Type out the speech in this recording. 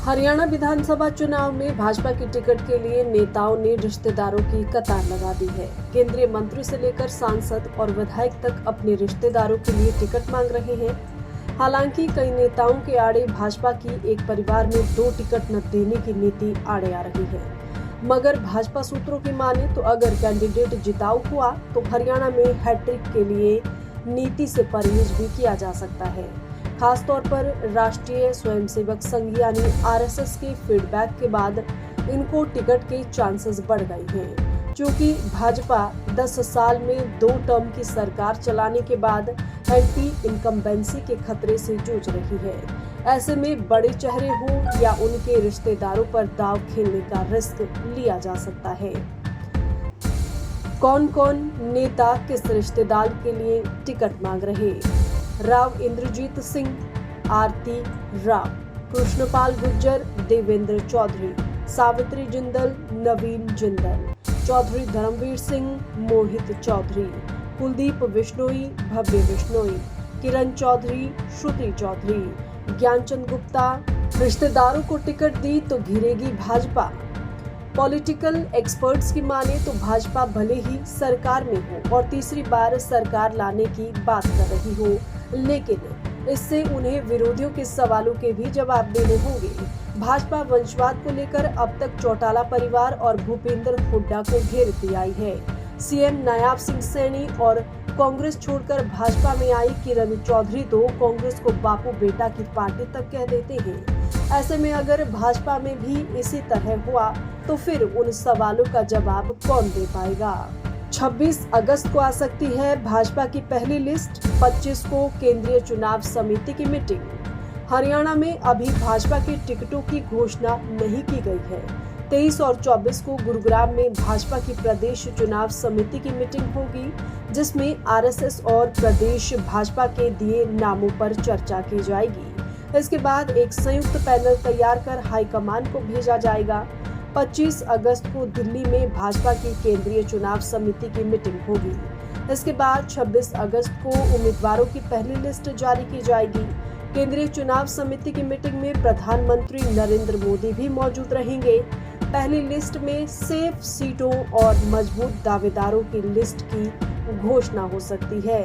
हरियाणा विधानसभा चुनाव में भाजपा की टिकट के लिए नेताओं ने रिश्तेदारों की कतार लगा दी है। केंद्रीय मंत्री से लेकर सांसद और विधायक तक अपने रिश्तेदारों के लिए टिकट मांग रहे हैं। हालांकि कई नेताओं के आड़े भाजपा की एक परिवार में 2 टिकट न देने की नीति आड़े आ रही है। मगर भाजपा सूत्रों की माने तो अगर कैंडिडेट जिताऊ हुआ तो हरियाणा में हैट्रिक के लिए नीति से परहेज भी किया जा सकता है। खासतौर पर राष्ट्रीय स्वयंसेवक संघ यानी आरएसएस के फीडबैक के बाद इनको टिकट के चांसेस बढ़ गए हैं, क्योंकि भाजपा 10 साल में 2 टर्म की सरकार चलाने के बाद एंटी इनकम्बेंसी के खतरे से जूझ रही है। ऐसे में बड़े चेहरे हों या उनके रिश्तेदारों पर दांव खेलने का रिस्क लिया जा सकता है। कौन कौन नेता किस रिश्तेदार के लिए टिकट मांग रहे? राव इंद्रजीत सिंह, आरती राव, कृष्णपाल गुर्जर, देवेंद्र चौधरी, सावित्री जिंदल, नवीन जिंदल, चौधरी धर्मवीर सिंह, मोहित चौधरी, कुलदीप बिश्नोई, भव्य बिश्नोई, किरण चौधरी, श्रुति चौधरी, ज्ञानचंद गुप्ता। रिश्तेदारों को टिकट दी तो घिरेगी भाजपा। पॉलिटिकल एक्सपर्ट्स की माने तो भाजपा भले ही सरकार में हो और तीसरी बार सरकार लाने की बात कर रही हो, लेकिन इससे उन्हें विरोधियों के सवालों के भी जवाब देने होंगे। भाजपा वंशवाद को लेकर अब तक चौटाला परिवार और भूपेंद्र हुड्डा को घेरती आई है। सीएम नायाब सिंह सैनी और कांग्रेस छोड़कर भाजपा में आई किरण चौधरी तो कांग्रेस को बापू बेटा की पार्टी तक कह देते हैं। ऐसे में अगर भाजपा में भी इसी तरह हुआ तो फिर उन सवालों का जवाब कौन दे पाएगा? 26 अगस्त को आ सकती है भाजपा की पहली लिस्ट। 25 को केंद्रीय चुनाव समिति की मीटिंग। हरियाणा में अभी भाजपा की टिकटों की घोषणा नहीं की गई है। 23 और 24 को गुरुग्राम में भाजपा की प्रदेश चुनाव समिति की मीटिंग होगी, जिसमें आरएसएस और प्रदेश भाजपा के दिए नामों पर चर्चा की जाएगी। इसके बाद एक संयुक्त पैनल तैयार कर हाईकमान को भेजा जाएगा। 25 अगस्त को दिल्ली में भाजपा की केंद्रीय चुनाव समिति की मीटिंग होगी। इसके बाद 26 अगस्त को उम्मीदवारों की पहली लिस्ट जारी की जाएगी। केंद्रीय चुनाव समिति की मीटिंग में प्रधानमंत्री नरेंद्र मोदी भी मौजूद रहेंगे। पहली लिस्ट में सेफ सीटों और मजबूत दावेदारों की लिस्ट की घोषणा हो सकती है।